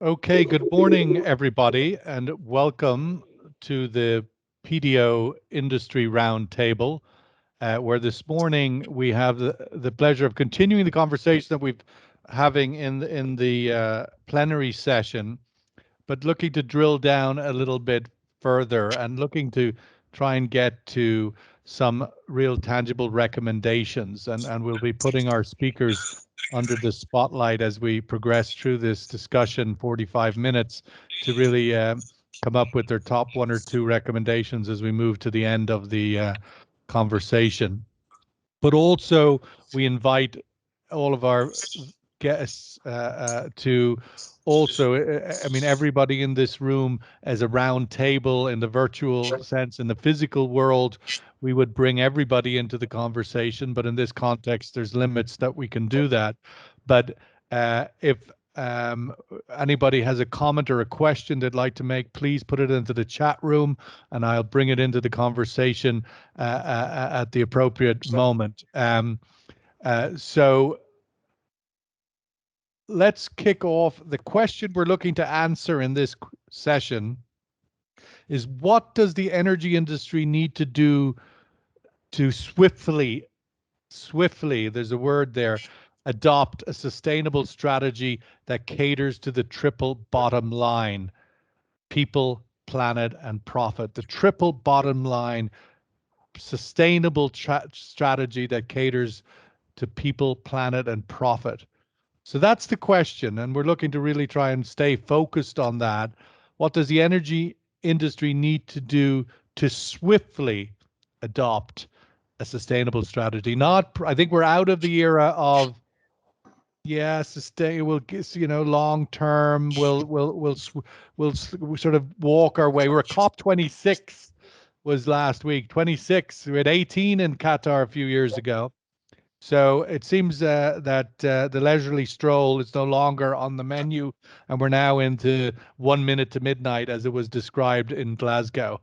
Okay, good morning, everybody, and welcome to the PDO Industry Roundtable, where this morning we have the pleasure of continuing the conversation that we've having in the plenary session, but looking to drill down a little bit further and looking to try and get to some real tangible recommendations. And we'll be putting our speakers under the spotlight as we progress through this discussion, 45 minutes, to really come up with their top one or two recommendations as we move to the end of the conversation. But also, we invite all of our guests to also, I mean, everybody in this room as a round table in the virtual sense. In the physical world, we would bring everybody into the conversation, but in this context, there's limits that we can do that. But if anybody has a comment or a question they'd like to make, please put it into the chat room and I'll bring it into the conversation at the appropriate moment. So let's kick off. The question we're looking to answer in this session is, what does the energy industry need to do to swiftly, there's a word there, adopt a sustainable strategy that caters to the triple bottom line: people, planet, and profit. The triple bottom line, sustainable strategy that caters to people, planet, and profit. So that's the question, and we're looking to really try and stay focused on that. What does the energy industry need to do to swiftly adopt a sustainable strategy? Not, I think we're out of the era of, yeah, sustain, we'll, you know, long term, we'll sort of walk our way. We're at COP26 was last week, 26. We had 18 in Qatar a few years ago. So it seems that the leisurely stroll is no longer on the menu, and we're now into 1 minute to midnight, as it was described in Glasgow.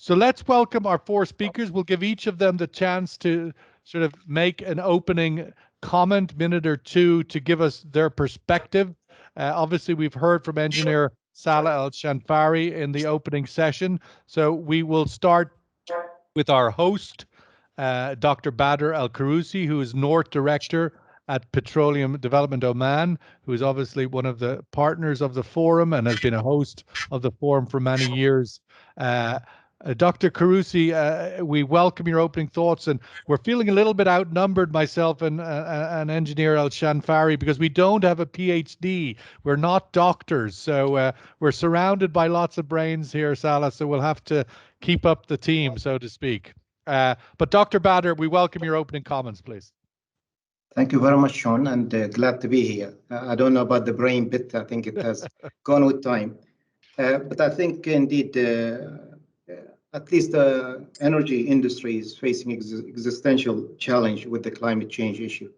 So let's welcome our four speakers. We'll give each of them the chance to sort of make an opening comment, minute or two, to give us their perspective. Obviously, we've heard from engineer Saleh Al-Shanfari in the opening session. So we will start with our host, Dr. Badar Al-Kharusi, who is North Director at Petroleum Development Oman, who is obviously one of the partners of the forum and has been a host of the forum for many years. Dr. Kharusi, we welcome your opening thoughts, and we're feeling a little bit outnumbered, myself and engineer Al-Shanfari, because we don't have a PhD. We're not doctors, so we're surrounded by lots of brains here, Saleh, so we'll have to keep up the team, so to speak. But Dr. Badar, we welcome your opening comments, please. Thank you very much, Sean, and glad to be here. I don't know about the brain bit. I think it has gone with time. But I think indeed, at least the energy industry is facing existential challenge with the climate change issue.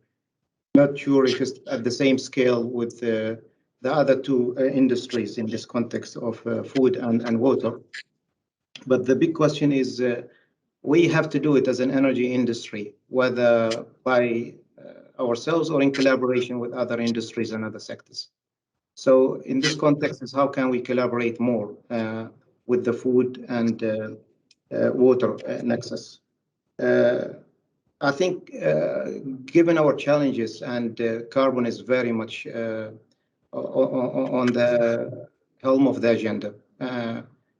Not sure if it's at the same scale with the other two industries in this context of food and water. But the big question is, we have to do it as an energy industry, whether by ourselves or in collaboration with other industries and other sectors. So in this context is, how can we collaborate more with the food and water nexus? I think given our challenges, and carbon is very much on the helm of the agenda,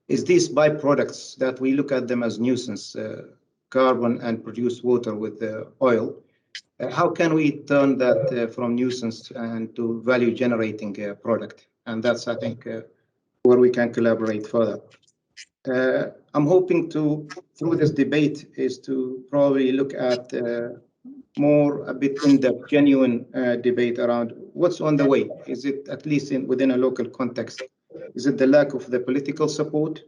is these byproducts that we look at them as nuisance, carbon and produced water with oil. How can we turn that from nuisance and to value generating product? And that's, I think, where we can collaborate further. I'm hoping to, through this debate, is to probably look at more a bit in-depth, genuine debate around what's on the way. Is it, at least within a local context, is it the lack of the political support?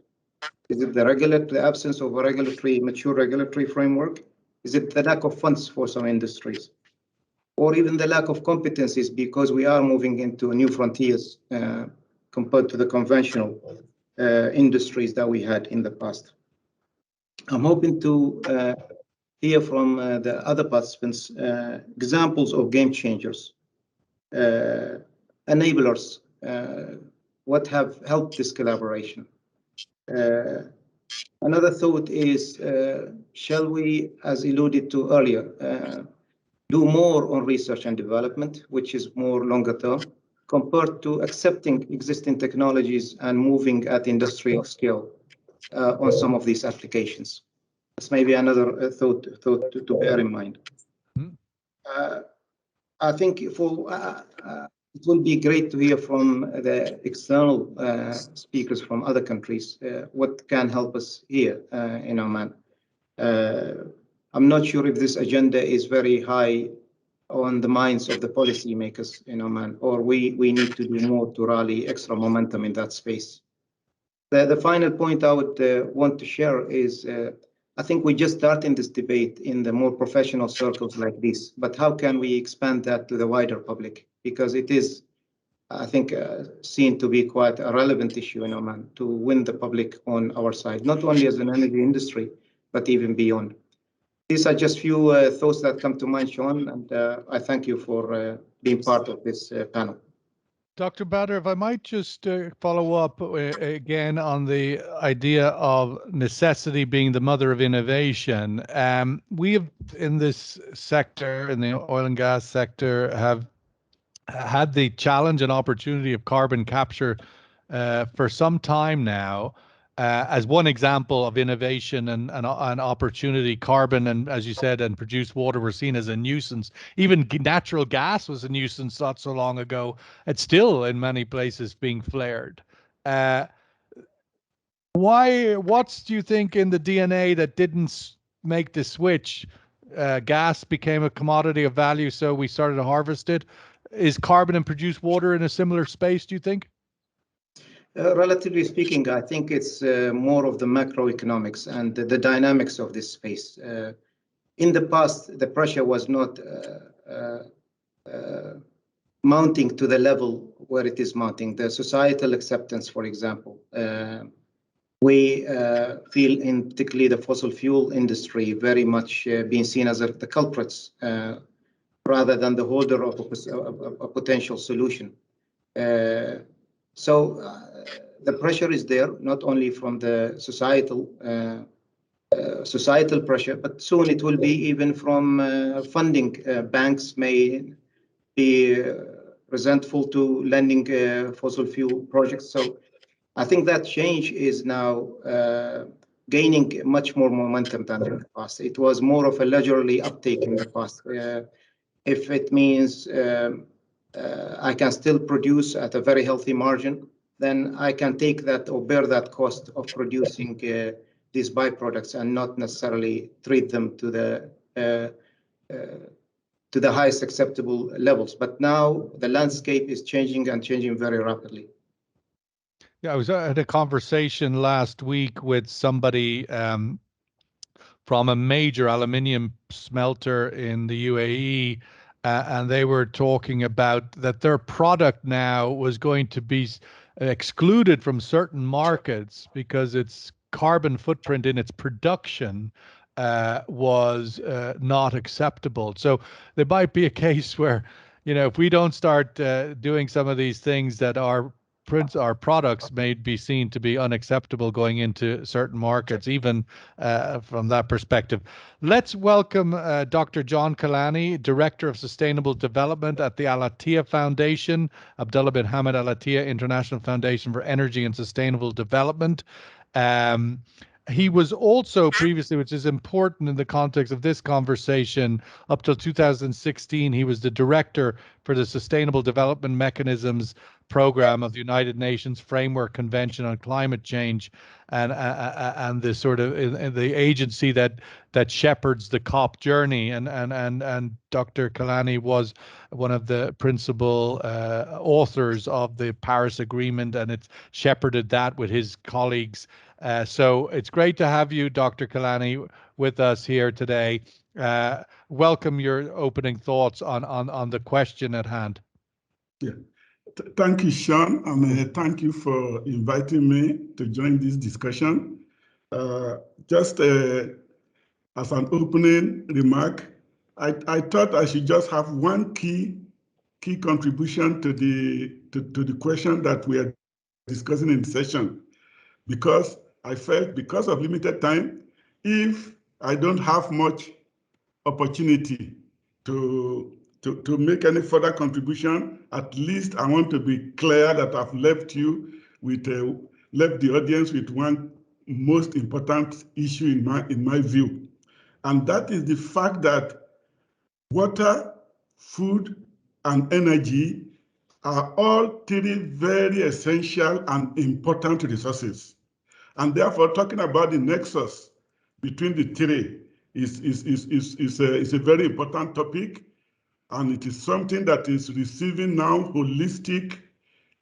Is it the absence of a mature regulatory framework? Is it the lack of funds for some industries? Or even the lack of competencies, because we are moving into new frontiers compared to the conventional industries that we had in the past. I'm hoping to hear from the other participants examples of game changers, enablers what have helped this collaboration? Another thought is, shall we, as alluded to earlier, do more on research and development, which is more longer term, compared to accepting existing technologies and moving at industrial scale on some of these applications? That's maybe another thought to bear in mind. I think it will be great to hear from the external speakers from other countries what can help us here in Oman. I'm not sure if this agenda is very high on the minds of the policymakers in Oman, or we need to do more to rally extra momentum in that space. The final point I would want to share is I think we're just starting this debate in the more professional circles like this, but how can we expand that to the wider public? Because it is, I think, seen to be quite a relevant issue in Oman to win the public on our side, not only as an energy industry, but even beyond. These are just few thoughts that come to mind, Sean, and I thank you for being part of this panel. Dr. Badar, if I might just follow up again on the idea of necessity being the mother of innovation. We have, in this sector, in the oil and gas sector, have had the challenge and opportunity of carbon capture for some time now. As one example of innovation and opportunity, carbon and, as you said, and produced water were seen as a nuisance. Even natural gas was a nuisance not so long ago. It's still in many places being flared. What do you think in the DNA that didn't make the switch? Gas became a commodity of value, so we started to harvest it. Is carbon and produced water in a similar space, do you think? Relatively speaking, I think it's more of the macroeconomics and the dynamics of this space. In the past, the pressure was not mounting to the level where it is mounting. The societal acceptance, for example, we feel in particularly the fossil fuel industry very much being seen as the culprits rather than the holder of a potential solution. So the pressure is there, not only from the societal pressure, but soon it will be even from funding. Banks may be resentful to lending fossil fuel projects. So I think that change is now gaining much more momentum than in the past. It was more of a leisurely uptake in the past. If it means I can still produce at a very healthy margin, then I can take that or bear that cost of producing these byproducts and not necessarily treat them to the highest acceptable levels. But now the landscape is changing and changing very rapidly. Yeah, I was at a conversation last week with somebody from a major aluminium smelter in the UAE, and they were talking about that their product now was going to be excluded from certain markets because its carbon footprint in its production was not acceptable. So there might be a case where, you know, if we don't start doing some of these things that our products may be seen to be unacceptable going into certain markets, even from that perspective. Let's welcome Dr. John Kalani, Director of Sustainable Development at the Al-Attiyah Foundation, Abdullah bin Hamad Al-Attiyah International Foundation for Energy and Sustainable Development. He was also previously, which is important in the context of this conversation, up till 2016, he was the director for the Sustainable Development Mechanisms Program of the United Nations Framework Convention on Climate Change, and the sort of the agency that shepherds the COP journey. And Dr. Kalani was one of the principal authors of the Paris Agreement, and it's shepherded that with his colleagues. So it's great to have you, Dr. Kilani, with us here today. Welcome your opening thoughts on the question at hand. Yeah. Thank you, Sean, and thank you for inviting me to join this discussion. Just as an opening remark, I thought I should just have one key key contribution to the question that we are discussing in the session, because I felt because of limited time, if I don't have much opportunity to make any further contribution, at least I want to be clear that I've left you with left the audience with one most important issue in my view, and that is the fact that water, food, and energy are all three very essential and important resources. And therefore, talking about the nexus between the three is a very important topic, and it is something that is receiving now holistic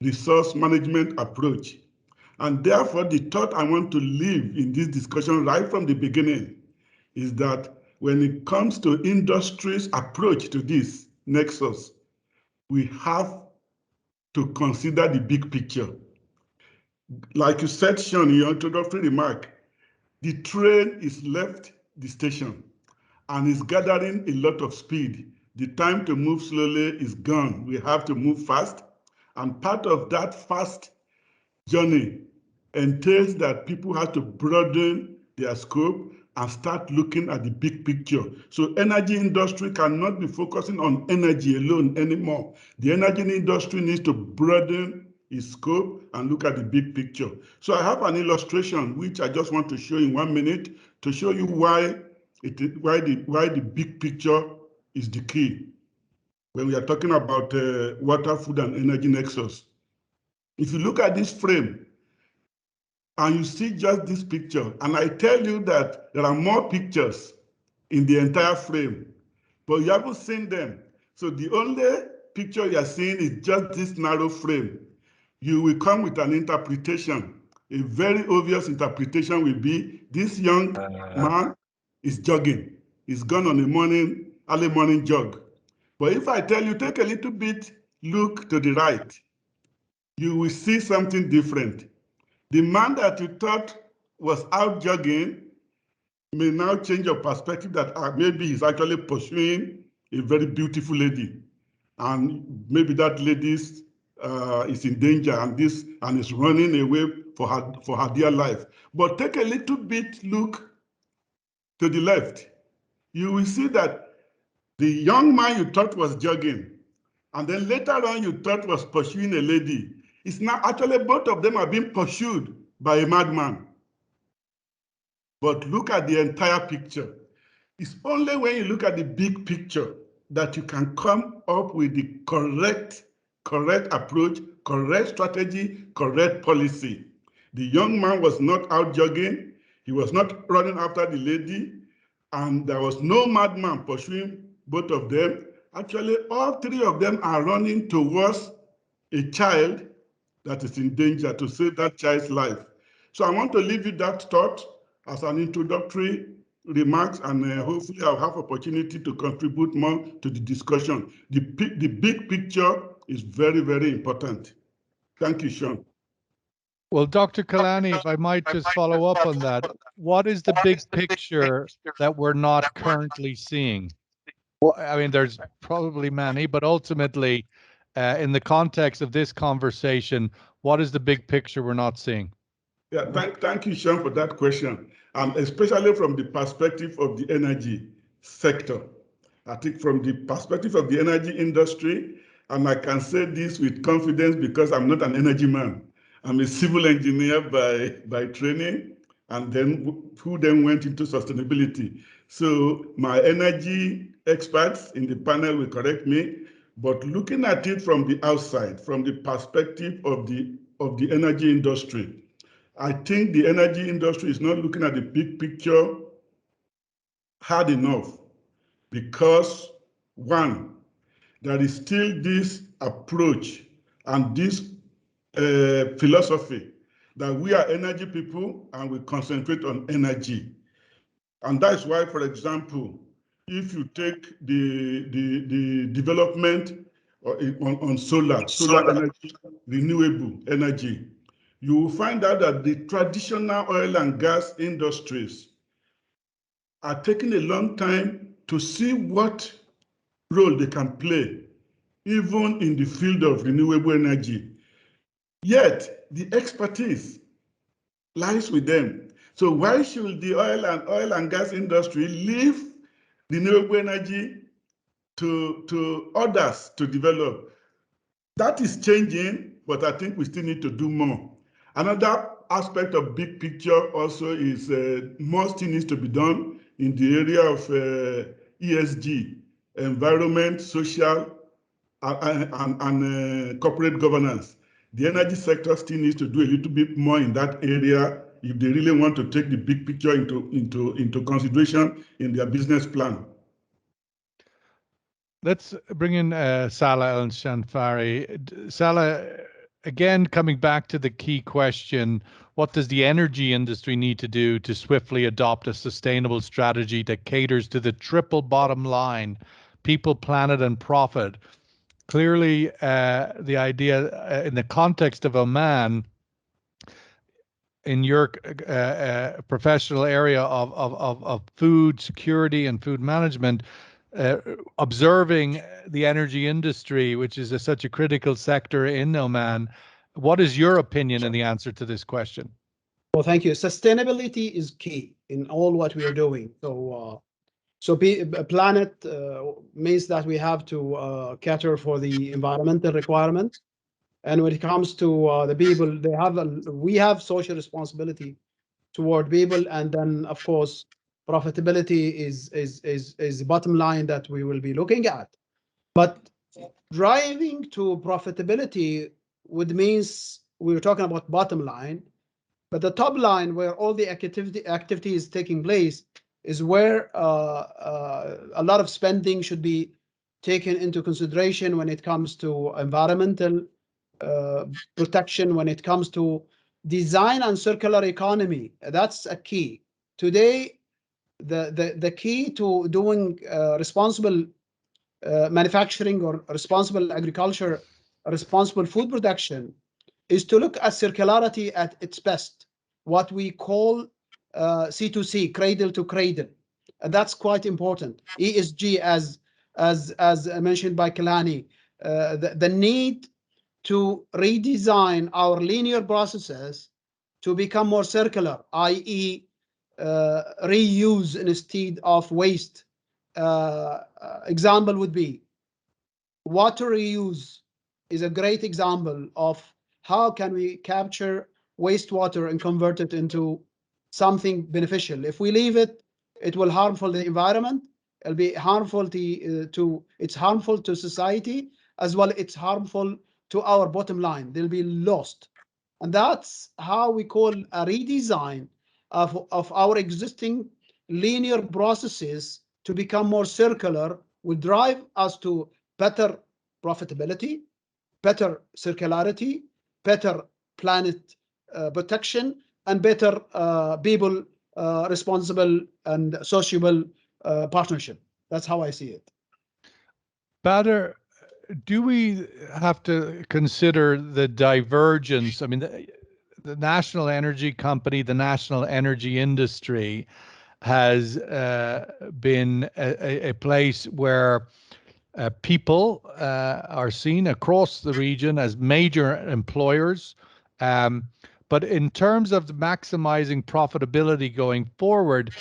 resource management approach. And therefore, the thought I want to leave in this discussion right from the beginning is that when it comes to industry's approach to this nexus, we have to consider the big picture. Like you said, Sean, in your introductory remark, the train is left the station and is gathering a lot of speed. The time to move slowly is gone. We have to move fast. And part of that fast journey entails that people have to broaden their scope and start looking at the big picture. So energy industry cannot be focusing on energy alone anymore. The energy industry needs to broaden its scope and look at the big picture. So I have an illustration which I just want to show in 1 minute to show you why the big picture is the key when we are talking about water, food, and energy nexus. If you look at this frame, and you see just this picture, and I tell you that there are more pictures in the entire frame, but you haven't seen them. So the only picture you are seeing is just this narrow frame. You will come with an interpretation. A very obvious interpretation will be this young man is jogging. He's gone on a early morning jog. But if I tell you, take a little bit, look to the right, you will see something different. The man that you thought was out jogging may now change your perspective that maybe he's actually pursuing a very beautiful lady. And maybe that lady is in danger and is running away for her dear life. But take a little bit look to the left. You will see that the young man you thought was jogging, and then later on you thought was pursuing a lady, it's now actually both of them are being pursued by a madman. But look at the entire picture. It's only when you look at the big picture that you can come up with the correct approach, correct strategy, correct policy. The young man was not out jogging. He was not running after the lady. And there was no madman pursuing both of them. Actually, all three of them are running towards a child that is in danger to save that child's life. So I want to leave you that thought as an introductory remarks, and hopefully I'll have opportunity to contribute more to the discussion. The big picture is very, very important. Thank you, Sean. Well, Dr. Kalani, if I might just follow up on that, what is the big picture that we're not currently seeing? Well, I mean, there's probably many, but ultimately, in the context of this conversation, what is the big picture we're not seeing? Yeah, thank you, Sean, for that question, especially from the perspective of the energy sector. I think from the perspective of the energy industry, and I can say this with confidence because I'm not an energy man. I'm a civil engineer by training, and then who then went into sustainability. So my energy experts in the panel will correct me, but looking at it from the outside, from the perspective of the energy industry, I think the energy industry is not looking at the big picture hard enough because, one, there is still this approach and this philosophy that we are energy people and we concentrate on energy. And that's why, for example, if you take the development on solar energy, renewable energy, you will find out that the traditional oil and gas industries are taking a long time to see what role they can play even in the field of renewable energy. Yet the expertise lies with them. So why should the oil and gas industry leave renewable energy to others to develop? That is changing, but I think we still need to do more. Another aspect of big picture also is more still needs to be done in the area of ESG, environment, social, and corporate governance. The energy sector still needs to do a little bit more in that area if they really want to take the big picture into consideration in their business plan. Let's bring in Saleh and Shanfari. Saleh, again, coming back to the key question, what does the energy industry need to do to swiftly adopt a sustainable strategy that caters to the triple bottom line, people, planet, and profit? Clearly, the idea in the context of Oman, in your professional area of food security and food management, observing the energy industry, which is such a critical sector in Oman, what is your opinion in the answer to this question? Well, thank you. Sustainability is key in all what we are doing. So a planet means that we have to cater for the environmental requirements. And when it comes to the people, we have social responsibility toward people, and then of course profitability is the bottom line that we will be looking at. But driving to profitability would means we're talking about bottom line, but the top line where all the activity is taking place is where a lot of spending should be taken into consideration when it comes to environmental protection, when it comes to design and circular economy. That's a key. Today, the key to doing responsible manufacturing or responsible agriculture, responsible food production, is to look at circularity at its best, what we call C2C, cradle to cradle. And that's quite important. ESG, as mentioned by Kilani, the need to redesign our linear processes to become more circular, i.e. Reuse instead of waste. Example would be water reuse is a great example of how can we capture wastewater and convert it into something beneficial. If we leave it, it will harmful the environment. It'll be harmful it's harmful to society, as well it's harmful to our bottom line. They'll be lost. And that's how we call a redesign of our existing linear processes to become more circular, will drive us to better profitability, better circularity, better planet protection, and better people responsible and sociable partnership. That's how I see it. Badar, do we have to consider the divergence? I mean, the national energy company, the national energy industry has been a place where people are seen across the region as major employers. But in terms of maximizing profitability going forward,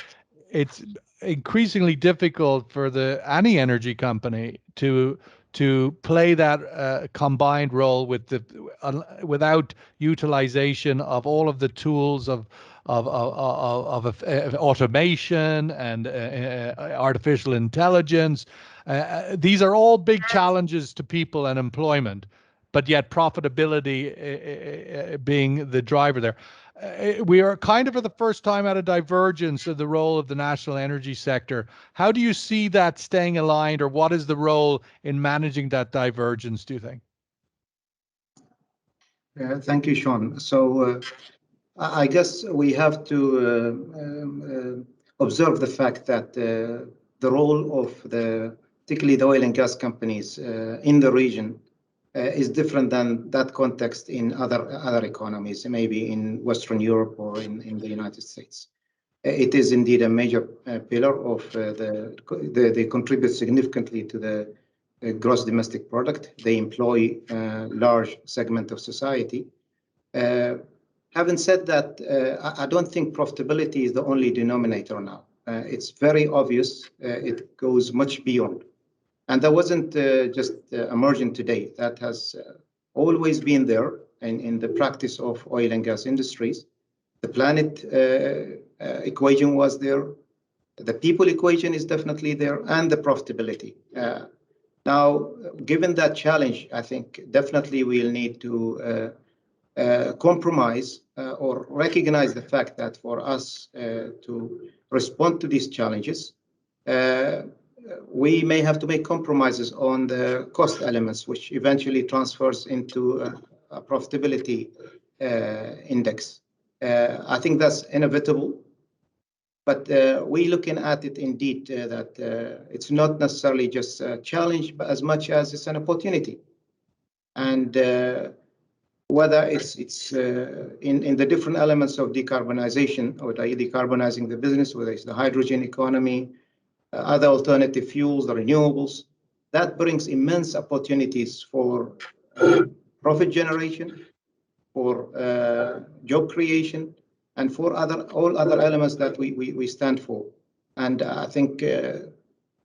it's increasingly difficult for any energy company to play that combined role with without utilization of all of the tools of automation and artificial intelligence. These are all big challenges to people and employment, but yet profitability being the driver there. We are kind of for the first time at a divergence of the role of the national energy sector. How do you see that staying aligned, or what is the role in managing that divergence, do you think? Thank you, Sean. So I guess we have to observe the fact that the role of particularly the oil and gas companies in the region is different than that context in other economies, maybe in Western Europe or in the United States. It is indeed a major pillar of they contribute significantly to the gross domestic product. They employ a large segment of society. Having said that, I don't think profitability is the only denominator now. It's very obvious. It goes much beyond. And that wasn't just emerging today. That has always been there in the practice of oil and gas industries. The planet equation was there. The people equation is definitely there, and the profitability. Now, given that challenge, I think definitely we'll need to compromise or recognize the fact that for us to respond to these challenges, we may have to make compromises on the cost elements, which eventually transfers into a profitability index. I think that's inevitable, but we're looking at it indeed that it's not necessarily just a challenge, but as much as it's an opportunity. And whether it's in the different elements of decarbonization, or decarbonizing the business, whether it's the hydrogen economy, other alternative fuels, the renewables, that brings immense opportunities for profit generation, for job creation, and for all other elements that we stand for. And I think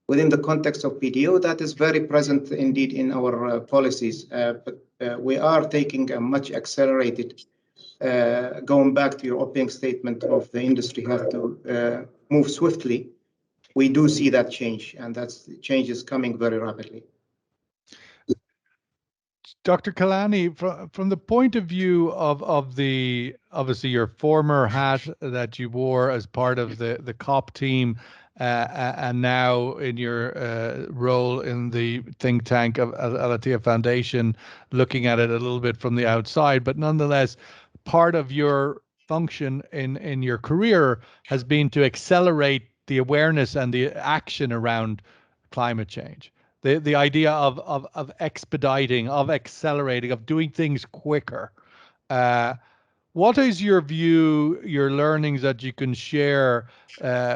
within the context of PDO, that is very present indeed in our policies. But we are taking a much accelerated, going back to your opening statement of the industry have to move swiftly. We do see that change, and that change is coming very rapidly. Dr. Kalani, from the point of view of the, obviously your former hat that you wore as part of the COP team, and now in your role in the think tank of Al-Attiyah Foundation, looking at it a little bit from the outside, but nonetheless, part of your function in your career has been to accelerate the awareness and the action around climate change. The idea of expediting, of accelerating, of doing things quicker. What is your view, your learnings that you can share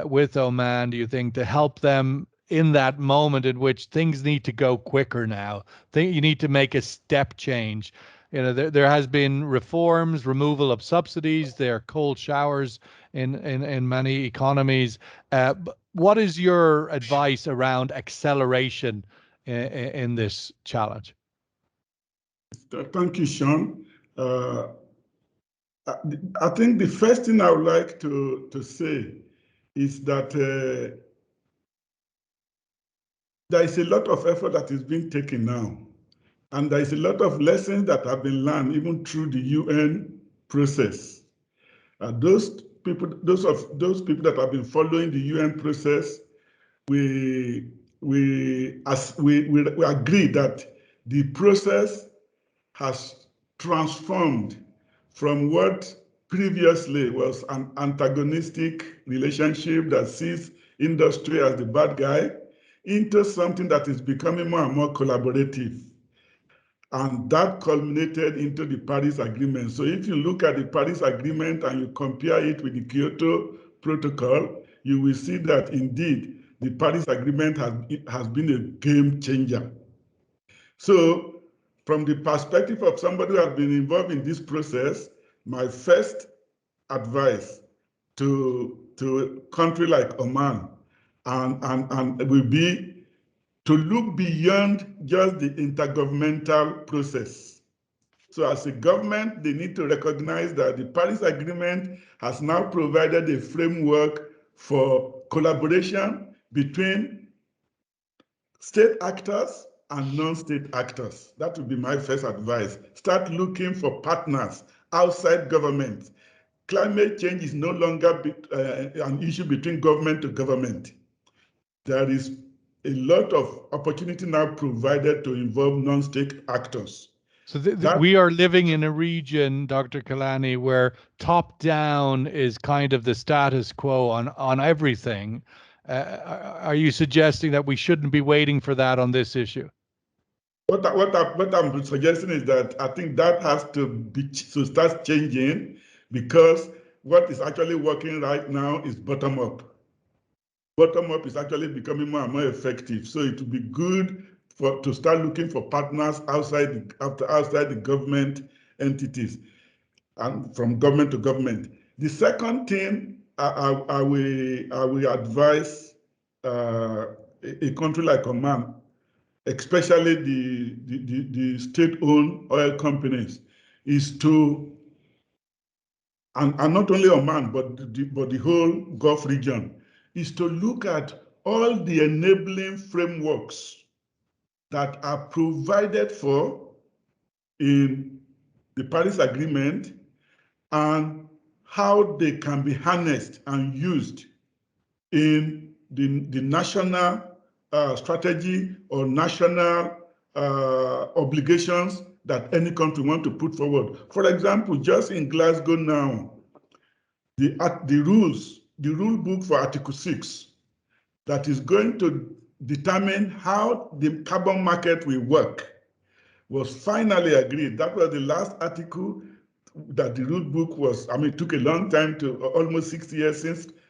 with Oman, do you think, to help them in that moment in which things need to go quicker now? You need to make a step change. You know, there has been reforms, removal of subsidies, there are cold showers in many economies. What is your advice around acceleration in this challenge? Thank you, Sean. I think the first thing I would like to say is that there is a lot of effort that is being taken now, and there is a lot of lessons that have been learned even through the UN process. Those people that have been following the UN process, we agree that the process has transformed from what previously was an antagonistic relationship that sees industry as the bad guy into something that is becoming more and more collaborative. And that culminated into the Paris Agreement. So if you look at the Paris Agreement and you compare it with the Kyoto Protocol, you will see that indeed the Paris Agreement has been a game changer. So from the perspective of somebody who has been involved in this process, my first advice to a country like Oman and will be to look beyond just the intergovernmental process. So as a government, they need to recognize that the Paris Agreement has now provided a framework for collaboration between state actors and non-state actors. That would be my first advice. Start looking for partners outside government. Climate change is no longer an issue between government to government. There is a lot of opportunity now provided to involve non-state actors. So we are living in a region, Dr. Kilani, where top-down is kind of the status quo on everything. Are you suggesting that we shouldn't be waiting for that on this issue? What I'm suggesting is that I think that has to start changing, because what is actually working right now is bottom-up. Bottom-up is actually becoming more and more effective. So it would be good to start looking for partners outside the government entities and from government to government. The second thing I will advise a country like Oman, especially the state-owned oil companies, is to, and not only Oman, but the whole Gulf region, is to look at all the enabling frameworks that are provided for in the Paris Agreement and how they can be harnessed and used in the national strategy or national obligations that any country want to put forward. For example, just in Glasgow now, the rule book for Article 6 that is going to determine how the carbon market will work was finally agreed. That was the last article that the rule book was, it took a long time, to almost 60 years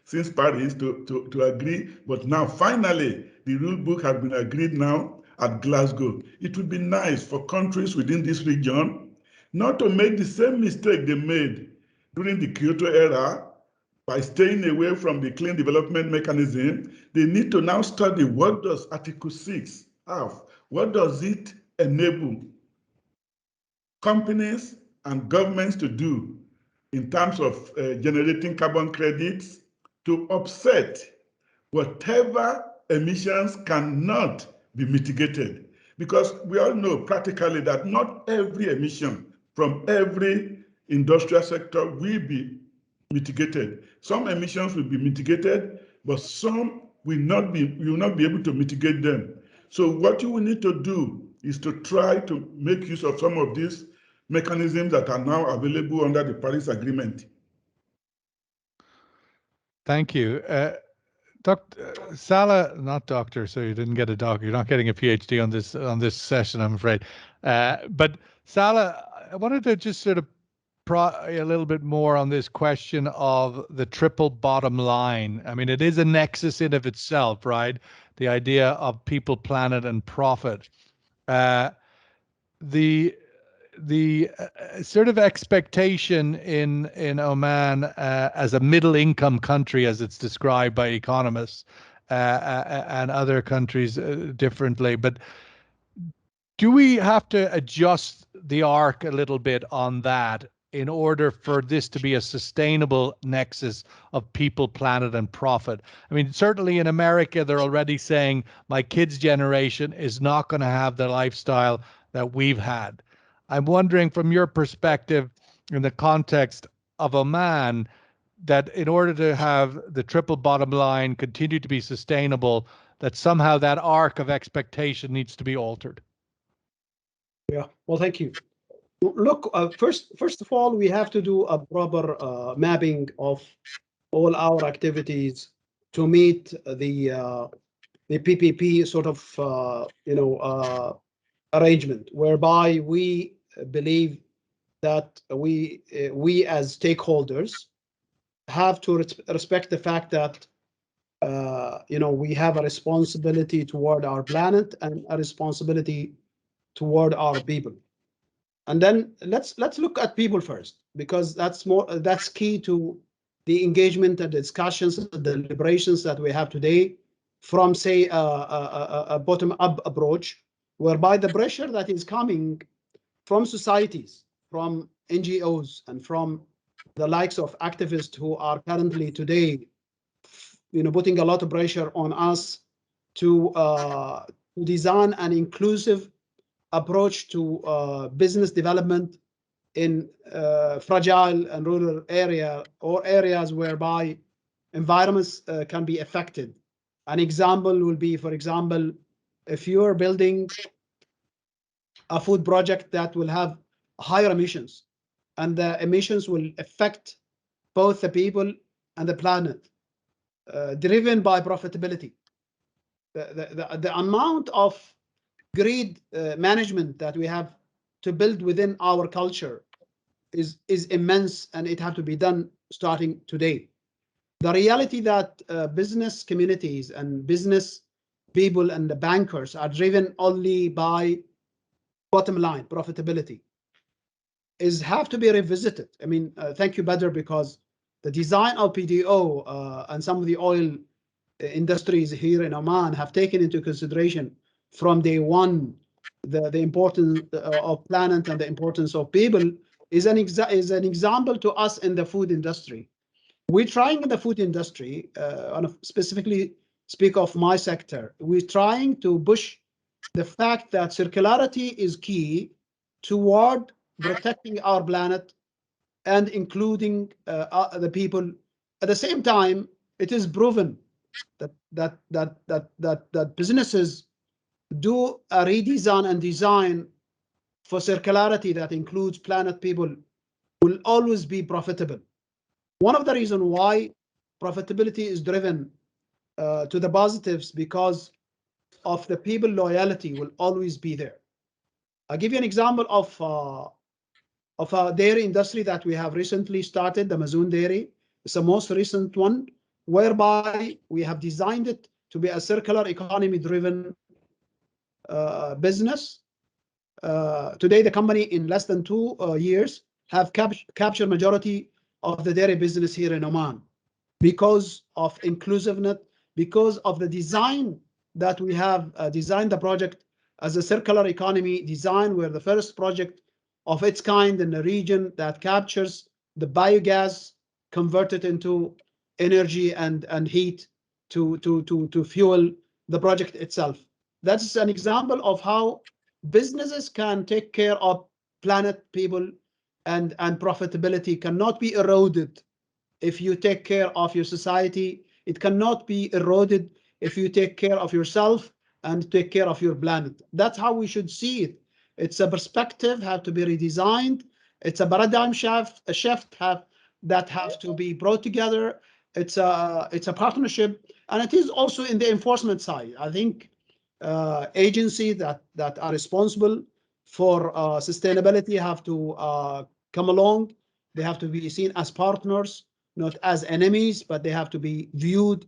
since Paris to agree, but now finally the rule book has been agreed now at Glasgow. It would be nice for countries within this region not to make the same mistake they made during the Kyoto era by staying away from the clean development mechanism. They need to now study, what does Article 6 have? What does it enable companies and governments to do in terms of generating carbon credits to offset whatever emissions cannot be mitigated? Because we all know practically that not every emission from every industrial sector will be mitigated. Some emissions will be mitigated, but some will not be able to mitigate them. So what you will need to do is to try to make use of some of these mechanisms that are now available under the Paris Agreement. Thank you. Dr. Saleh, not doctor, so you didn't get a doctor. You're not getting a PhD on this session, I'm afraid. But Saleh, I wanted to just sort of pry a little bit more on this question of the triple bottom line. I mean, it is a nexus in of itself, right? The idea of people, planet, and profit. The sort of expectation in Oman as a middle income country, as it's described by economists and other countries differently. But do we have to adjust the arc a little bit on that in order for this to be a sustainable nexus of people, planet, and profit? I mean, certainly in America, they're already saying my kids' generation is not going to have the lifestyle that we've had. I'm wondering, from your perspective, in the context of Oman, that in order to have the triple bottom line continue to be sustainable, that somehow that arc of expectation needs to be altered. Yeah, well, thank you. Look, first of all, we have to do a proper mapping of all our activities to meet the PPP sort of arrangement, whereby we believe that we as stakeholders have to respect the fact that we have a responsibility toward our planet and a responsibility toward our people. And then let's look at people first, because that's key to the engagement and discussions and the deliberations that we have today, from, say, a bottom-up approach, whereby the pressure that is coming from societies, from NGOs, and from the likes of activists who are currently today, putting a lot of pressure on us to design an inclusive approach to business development in fragile and rural area, or areas whereby environments can be affected. An example will be, for example, if you are building a food project that will have higher emissions, and the emissions will affect both the people and the planet, driven by profitability. The amount of greed management that we have to build within our culture is immense, and it has to be done starting today. The reality that business communities and business people and the bankers are driven only by bottom line profitability have to be revisited. I mean, thank you, Badar, because the design of PDO and some of the oil industries here in Oman have taken into consideration from day one the importance of planet and the importance of people is an example to us in the food industry. We're trying in the food industry, specifically speak of my sector, we're trying to push the fact that circularity is key toward protecting our planet and including the people. At the same time, it is proven that businesses do a redesign and design for circularity that includes planet people will always be profitable. One of the reasons why profitability is driven to the positives because of the people loyalty will always be there. I'll give you an example of a dairy industry that we have recently started, the Mazoon Dairy. It's the most recent one, whereby we have designed it to be a circular economy driven business. Today, the company in less than 2 years have captured majority of the dairy business here in Oman because of inclusiveness, because of the design that we have designed the project as a circular economy design. We're the first project of its kind in the region that captures the biogas, converted into energy and heat to fuel the project itself. That's an example of how businesses can take care of planet, people, and profitability cannot be eroded if you take care of your society. It cannot be eroded if you take care of yourself and take care of your planet. That's how we should see it. It's a perspective have to be redesigned. It's a paradigm shift that have to be brought together. It's a partnership, and it is also in the enforcement side. I think agencies that are responsible for sustainability have to come along. They have to be seen as partners, not as enemies, but they have to be viewed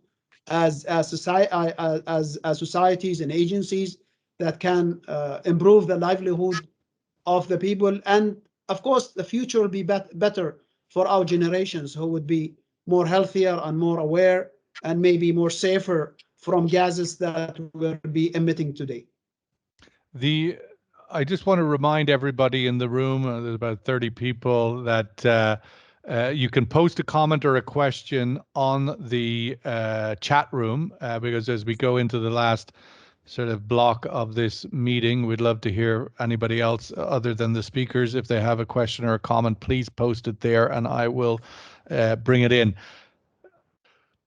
as societies and agencies that can improve the livelihood of the people. And of course, the future will be better for our generations, who would be more healthier and more aware and maybe more safer from gases that we'll be emitting today. I just want to remind everybody in the room, there's about 30 people, that you can post a comment or a question on the chat room, because as we go into the last sort of block of this meeting, we'd love to hear anybody else other than the speakers. If they have a question or a comment, please post it there and I will bring it in.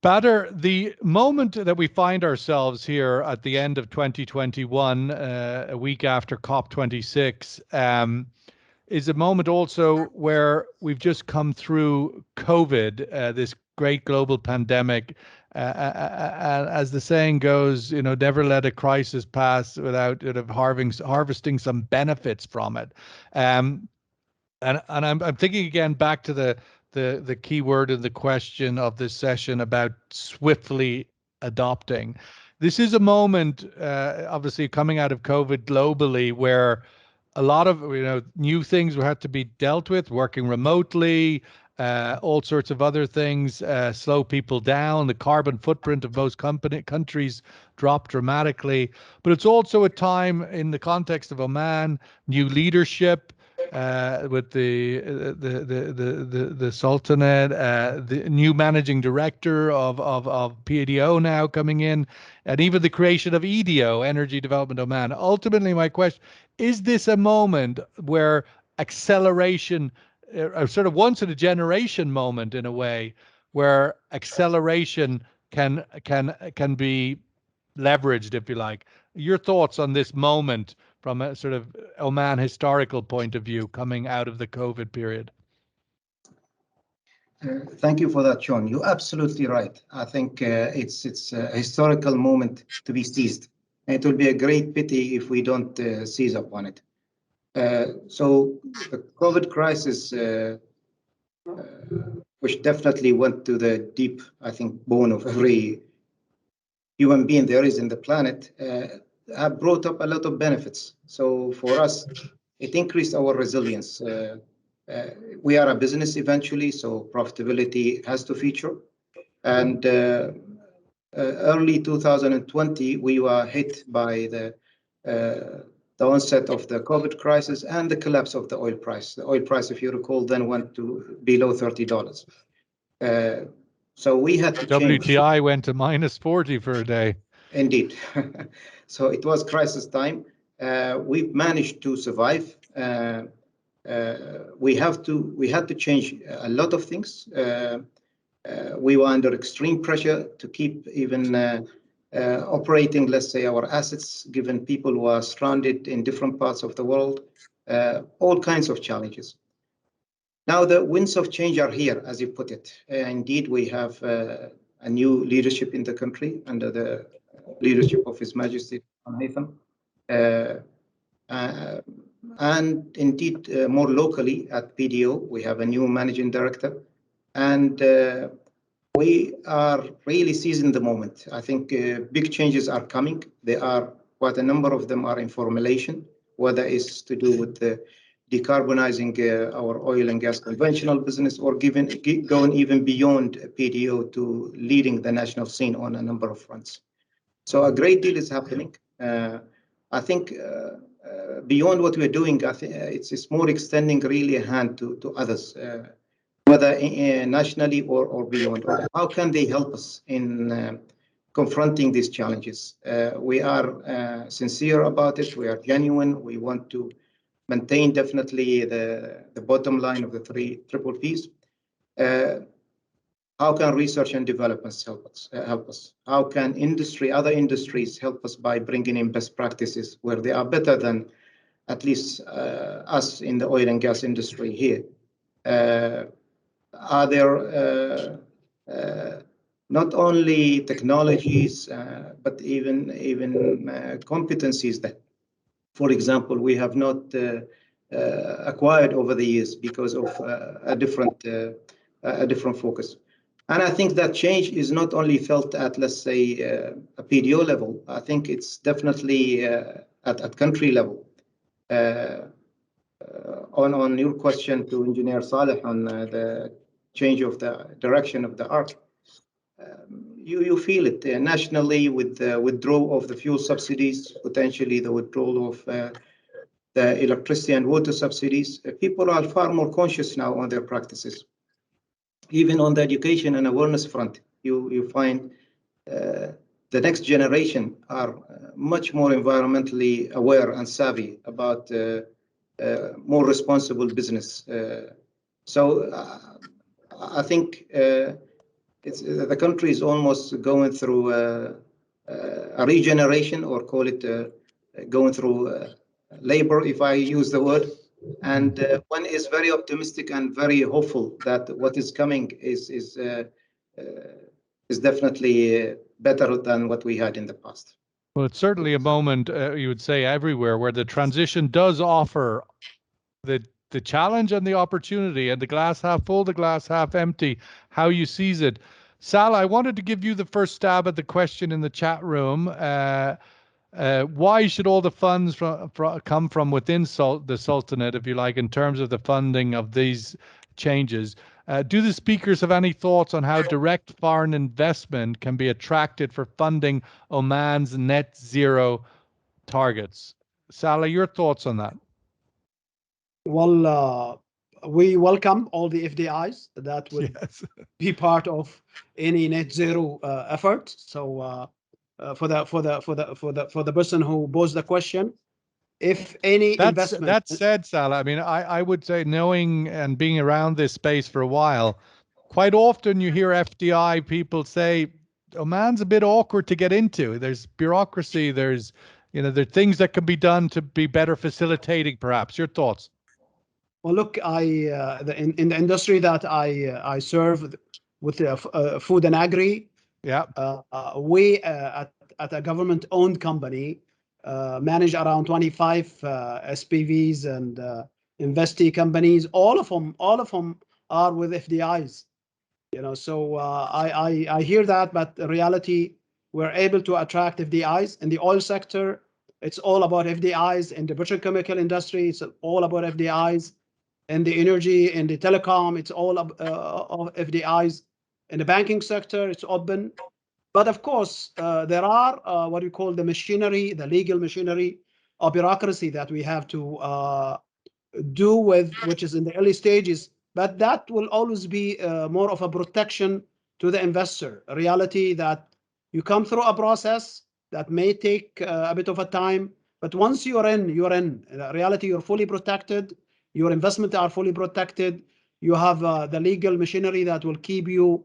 Badar, the moment that we find ourselves here at the end of 2021, a week after COP26, is a moment also where we've just come through COVID, this great global pandemic. As the saying goes, you know, never let a crisis pass without harvesting some benefits from it. And I'm thinking again back to the key word in the question of this session about swiftly adopting. This is a moment, obviously coming out of COVID globally, where a lot of new things had to be dealt with, working remotely, all sorts of other things slow people down. The carbon footprint of most countries dropped dramatically. But it's also a time in the context of Oman, new leadership, with the Sultanate, the new managing director of PDO now coming in, and even the creation of EDO, Energy Development Oman. Ultimately, my question, is this a moment where acceleration, a sort of once in a generation moment in a way, where acceleration can be leveraged, if you like? Your thoughts on this moment from a sort of Oman historical point of view coming out of the COVID period? Thank you for that, Sean. You're absolutely right. I think it's a historical moment to be seized. And it will be a great pity if we don't seize upon it. So the COVID crisis, which definitely went to the deep, I think, bone of every human being there is in the planet have brought up a lot of benefits. So for us, it increased our resilience. We are a business eventually, so profitability has to feature. And early 2020, we were hit by the onset of the COVID crisis and the collapse of the oil price. The oil price, if you recall, then went to below $30. So we had to change. WTI went to -40 for a day. Indeed. So it was crisis time. We've managed to survive. We had to change a lot of things. We were under extreme pressure to keep even operating, let's say, our assets, given people who are stranded in different parts of the world, all kinds of challenges. Now the winds of change are here, as you put it. Indeed, we have a new leadership in the country under the leadership of His Majesty Haytham. And indeed, more locally at PDO, we have a new managing director. And we are really seizing the moment. I think big changes are coming. There are quite a number of them are in formulation, whether it's to do with the decarbonizing our oil and gas conventional business, or going even beyond PDO to leading the national scene on a number of fronts. So a great deal is happening. I think beyond what we're doing, I think it's more extending really a hand to others, whether nationally or beyond. How can they help us in confronting these challenges? We are sincere about it. We are genuine. We want to maintain definitely the bottom line of the three triple Ps. How can research and development help us? How can other industries help us by bringing in best practices where they are better than at least us in the oil and gas industry here? Are there not only technologies, but even competencies that, for example, we have not acquired over the years because of a different focus? And I think that change is not only felt at, let's say, a PDO level. I think it's definitely at country level. On your question to Engineer Saleh on the change of the direction of the arc, you feel it nationally with the withdrawal of the fuel subsidies, potentially the withdrawal of the electricity and water subsidies. People are far more conscious now on their practices. Even on the education and awareness front, you find the next generation are much more environmentally aware and savvy about more responsible business. So I think the country is almost going through a regeneration, or call it going through labor, if I use the word. And one is very optimistic and very hopeful that what is coming is definitely better than what we had in the past. Well, it's certainly a moment, you would say, everywhere where the transition does offer the challenge and the opportunity, and the glass half full, the glass half empty, how you seize it. Saleh, I wanted to give you the first stab at the question in the chat room. Why should all the funds come from within the Sultanate, if you like, in terms of the funding of these changes? Do the speakers have any thoughts on how direct foreign investment can be attracted for funding Oman's net zero targets? Saleh, your thoughts on that? Well, we welcome all the FDIs that would be part of any net zero effort. So for the person who posed the question, if any investment. That said, Saleh, I mean, I would say, knowing and being around this space for a while, quite often you hear FDI people say, Oman's a bit awkward to get into. There's bureaucracy. There's, there are things that can be done to be better facilitating, perhaps. Your thoughts? Well, look, in the industry that I serve with food and agri, we at a government-owned company manage around 25 SPVs and investee companies. All of them are with FDIs. So I hear that, but in reality, we're able to attract FDIs. In the oil sector, it's all about FDIs. In the petrochemical industry, it's all about FDIs. In the energy, in the telecom, it's all of FDIs. In the banking sector, it's open. But of course, there are what we call the machinery, the legal machinery or bureaucracy that we have to do with, which is in the early stages. But that will always be more of a protection to the investor. A reality that you come through a process that may take a bit of a time, but once you're in, you're in. In reality, you're fully protected. Your investments are fully protected. You have the legal machinery that will keep you,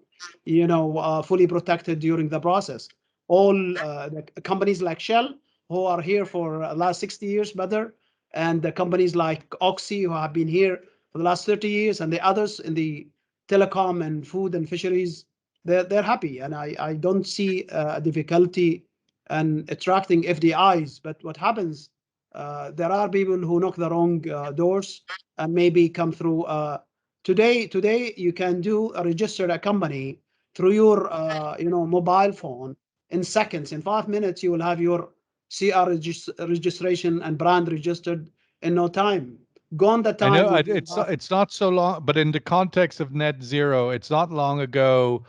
fully protected during the process. All the companies like Shell, who are here for the last 60 years, Badar, and the companies like Oxy, who have been here for the last 30 years, and the others in the telecom and food and fisheries, they're happy. And I don't see a difficulty in attracting FDIs. But what happens, there are people who knock the wrong doors and maybe come through. Today, you can register a company through your mobile phone in seconds. In 5 minutes, you will have your CR registration and brand registered in no time. Gone the time. I know it's not so long, but in the context of net zero, it's not long ago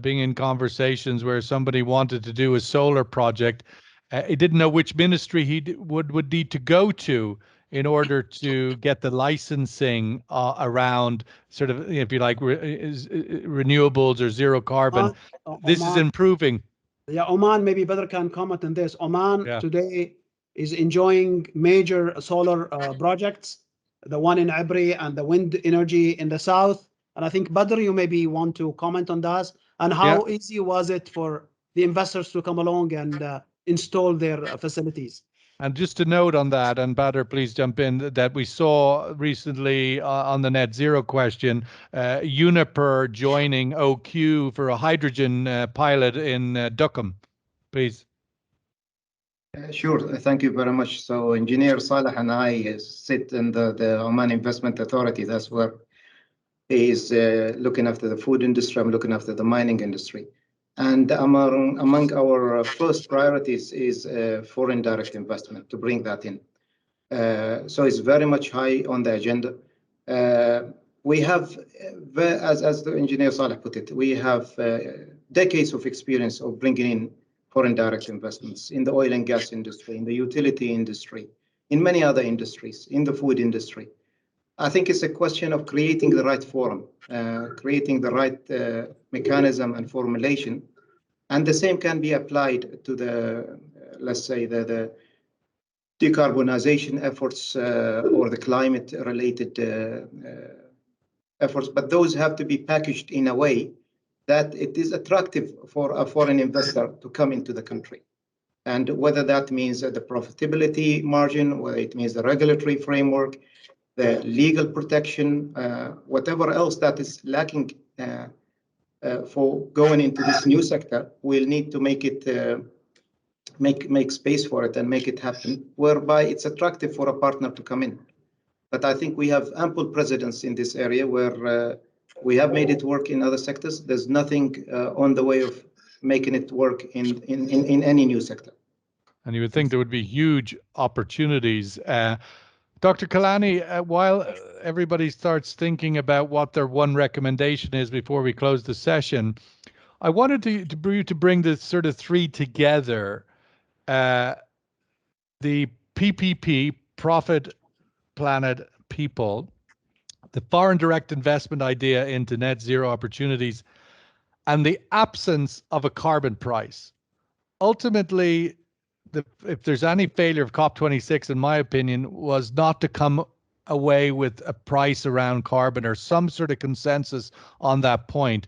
being in conversations where somebody wanted to do a solar project. He didn't know which ministry he would need to go to in order to get the licensing around sort of, if you like, renewables or zero carbon. This is improving. Yeah, Oman, maybe Badr can comment on this. Oman today is enjoying major solar projects, the one in Abri and the wind energy in the south. And I think, Badr, you maybe want to comment on that. And how easy was it for the investors to come along and install their facilities? And just to note on that, and Badr, please jump in, that we saw recently on the net zero question, Uniper joining OQ for a hydrogen pilot in Duqm. Please. Sure, thank you very much. So Engineer Saleh and I sit in the Oman Investment Authority. That's where he is looking after the food industry. I'm looking after the mining industry. And among our first priorities is foreign direct investment, to bring that in. So it's very much high on the agenda. We have, as the engineer Saleh put it, we have decades of experience of bringing in foreign direct investments in the oil and gas industry, in the utility industry, in many other industries, in the food industry. I think it's a question of creating the right forum, creating the right mechanism and formulation. And the same can be applied to the, let's say, the decarbonization efforts or the climate-related efforts. But those have to be packaged in a way that it is attractive for a foreign investor to come into the country. And whether that means the profitability margin, whether it means the regulatory framework, the legal protection, whatever else that is lacking for going into this new sector, we'll need to make it make space for it and make it happen, whereby it's attractive for a partner to come in. But I think we have ample precedents in this area where we have made it work in other sectors. There's nothing on the way of making it work in any new sector. And you would think there would be huge opportunities. Dr. Kalani, while everybody starts thinking about what their one recommendation is before we close the session, I wanted to bring the sort of three together. The PPP, Profit, Planet, People, the foreign direct investment idea into net zero opportunities, and the absence of a carbon price. Ultimately, if there's any failure of COP26, in my opinion, was not to come away with a price around carbon or some sort of consensus on that point.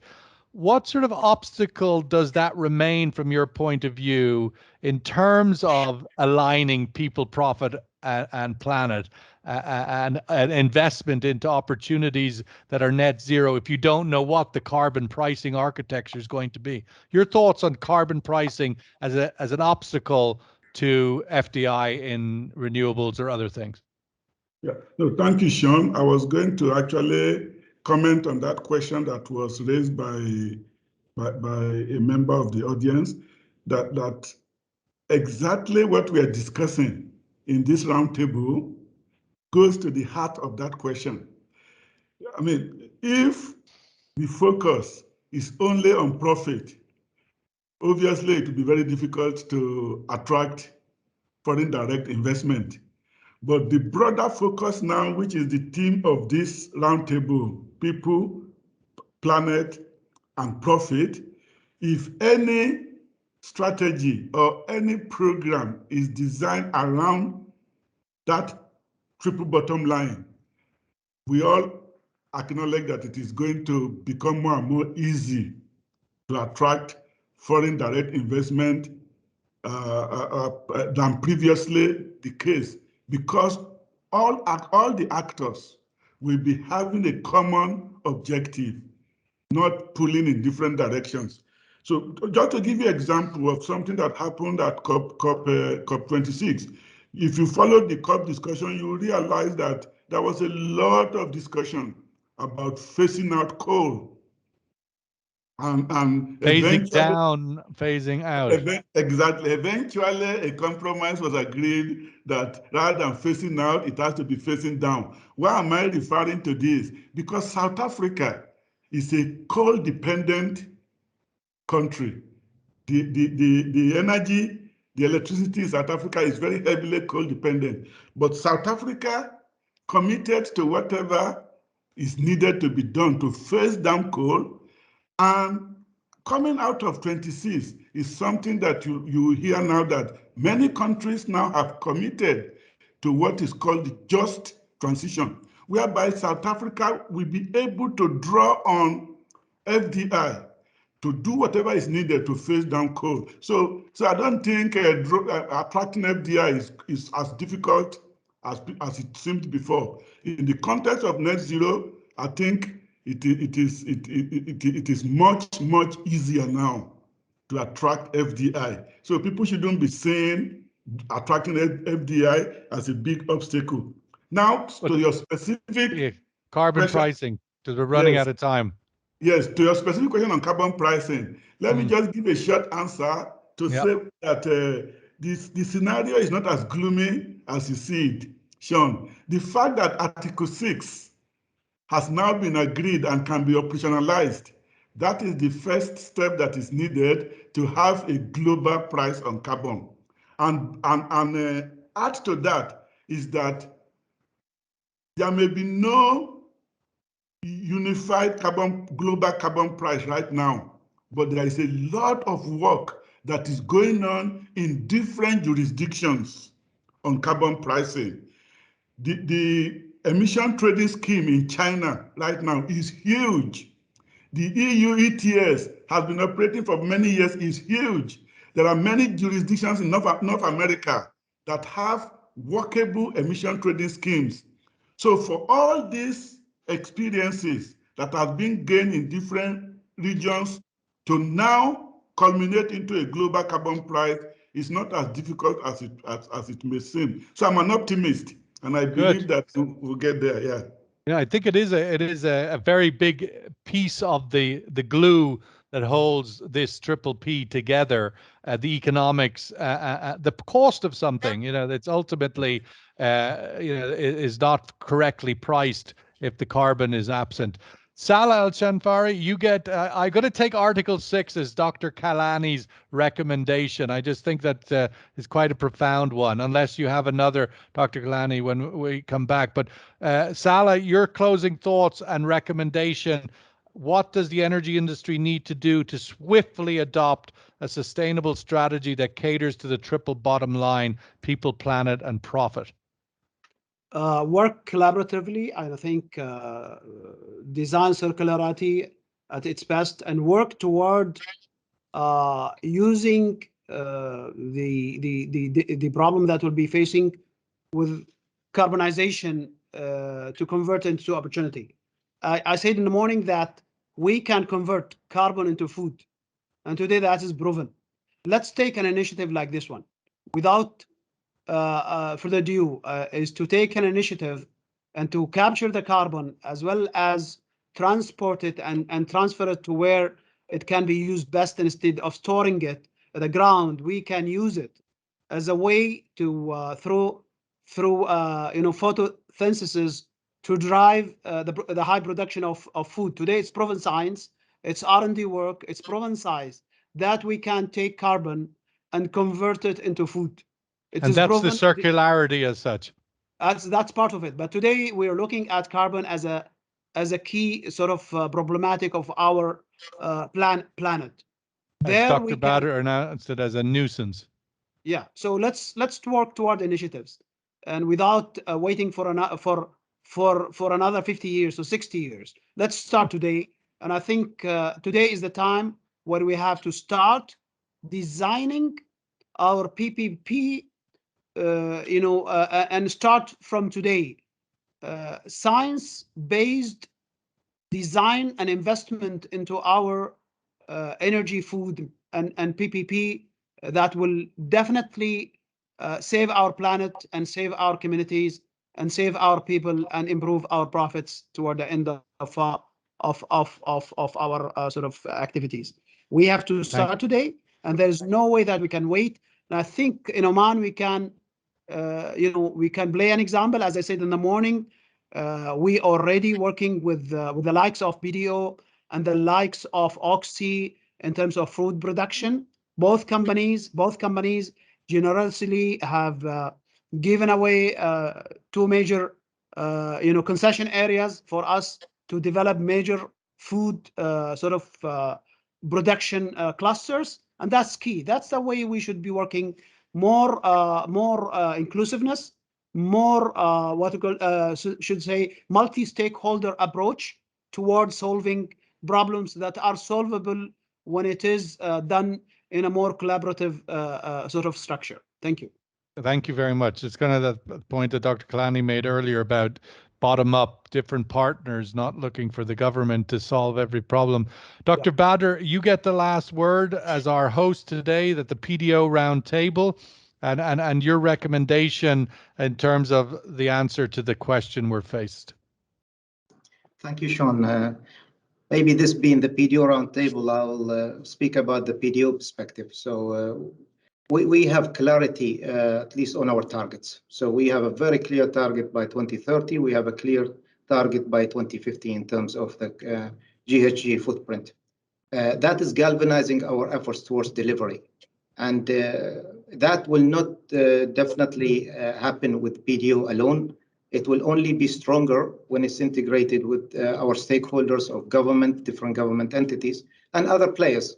What sort of obstacle does that remain from your point of view in terms of aligning people, profit, and planet and investment into opportunities that are net zero if you don't know what the carbon pricing architecture is going to be? Your thoughts on carbon pricing as an obstacle to FDI in renewables or other things? Yeah, no, thank you, Sean. I was going to actually comment on that question that was raised by a member of the audience. that exactly what we are discussing in this roundtable goes to the heart of that question. I mean, if the focus is only on profit, obviously it will be very difficult to attract foreign direct investment. But the broader focus now, which is the theme of this roundtable, people, planet, and profit, if any strategy or any program is designed around that triple bottom line, we all acknowledge that it is going to become more and more easy to attract foreign direct investment than previously the case, because all the actors will be having a common objective, not pulling in different directions. So just to give you an example of something that happened at COP26, if you followed the COP discussion, you will realize that there was a lot of discussion about phasing out coal and phasing down, phasing out. Exactly. Eventually, a compromise was agreed that rather than phasing out, it has to be phasing down. Why am I referring to this? Because South Africa is a coal-dependent country. The energy, the electricity in South Africa is very heavily coal-dependent. But South Africa committed to whatever is needed to be done to phase down coal, and coming out of 26 is something that you hear now, that many countries now have committed to what is called the just transition, whereby South Africa will be able to draw on FDI to do whatever is needed to phase down coal. So I don't think attracting FDI is as difficult as it seemed before. In the context of net zero, I think it is much easier now to attract FDI. So people shouldn't be saying attracting FDI as a big obstacle. Now, to your specific carbon question, pricing, because we're running out of time. Yes, to your specific question on carbon pricing, let me just give a short answer to say that the scenario is not as gloomy as you see it, Sean. The fact that Article 6 has now been agreed and can be operationalized, that is the first step that is needed to have a global price on carbon. And add to that is that there may be no unified global carbon price right now, but there is a lot of work that is going on in different jurisdictions on carbon pricing. The emission trading scheme in China right now is huge. The EU ETS has been operating for many years, is huge. There are many jurisdictions in North America that have workable emission trading schemes. So for all these experiences that have been gained in different regions to now culminate into a global carbon price is not as difficult as it may seem. So I'm an optimist, and I believe that we'll get there. Yeah. Yeah, I think it is a very big piece of the glue that holds this triple P together. The economics, the cost of something, that's ultimately, is not correctly priced if the carbon is absent. Saleh Al-Shanfari, you get, I'm going to take Article 6 as Dr. Kalani's recommendation. I just think that is quite a profound one, unless you have another, Dr. Kalani, when we come back. But Saleh, your closing thoughts and recommendation. What does the energy industry need to do to swiftly adopt a sustainable strategy that caters to the triple bottom line, people, planet, and profit? Work collaboratively, I think design circularity at its best, and work toward using the problem that we'll be facing with carbonization to convert into opportunity. I said in the morning that we can convert carbon into food, and today that is proven. Let's take an initiative like this one without further ado, is to take an initiative and to capture the carbon as well as transport it and transfer it to where it can be used best instead of storing it the ground, we can use it as a way to through photosynthesis to drive the high production of food. Today, it's proven science, it's R&D work, it's proven science that we can take carbon and convert it into food. And that's the circularity as such. That's part of it. But today we are looking at carbon as a key sort of problematic of our planet. As Dr. Badar announced it as a nuisance. Yeah. So let's work toward initiatives, and without waiting for another 50 years or 60 years. Let's start today. And I think today is the time where we have to start designing our PPP, and start from today. Science-based design and investment into our energy, food, and PPP that will definitely save our planet and save our communities and save our people and improve our profits toward the end of our sort of activities. We have to start today, and there's no way that we can wait. And I think in Oman we can, we can play an example. As I said in the morning, we already working with the likes of PDO and the likes of OFIC in terms of food production. Both companies generously have given away 2 major concession areas for us to develop major food sort of production clusters, and that's key. That's the way we should be working. More inclusiveness, more what we call should say multi-stakeholder approach towards solving problems that are solvable when it is done in a more collaborative sort of structure. Thank you. Thank you very much. It's kind of the point that Dr. Kalani made earlier about bottom-up, different partners, not looking for the government to solve every problem. Dr. Badar, you get the last word as our host today at the PDO Roundtable, and your recommendation in terms of the answer to the question we're faced. Thank you, Sean. Maybe this being the PDO Roundtable, I'll speak about the PDO perspective. So we have clarity, at least on our targets. So we have a very clear target by 2030. We have a clear target by 2050 in terms of the GHG footprint. That is galvanizing our efforts towards delivery. And that will not definitely happen with PDO alone. It will only be stronger when it's integrated with our stakeholders of government, different government entities, and other players.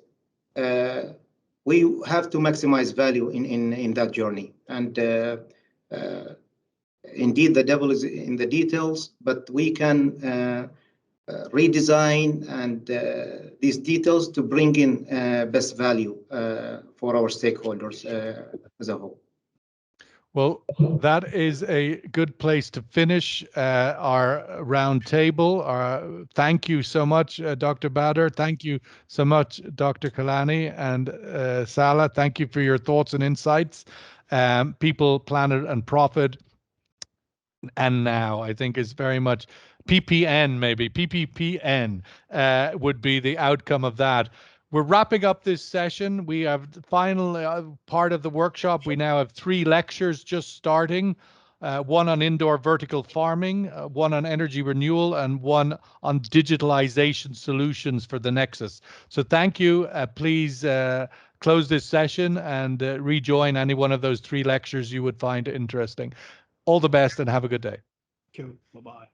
We have to maximize value in that journey. And indeed, the devil is in the details, but we can redesign and these details to bring in best value for our stakeholders as a whole. Well, that is a good place to finish our roundtable. Thank you so much, Dr. Badar. Thank you so much, Dr. Kalani and Saleh. Thank you for your thoughts and insights. People, planet, and profit. And now, I think is very much PPN, maybe PPPN would be the outcome of that. We're wrapping up this session. We have the final part of the workshop. We now have 3 lectures just starting, one on indoor vertical farming, one on energy renewal, and one on digitalization solutions for the Nexus. So thank you. Please close this session and rejoin any one of those 3 lectures you would find interesting. All the best and have a good day. Thank you. Bye-bye.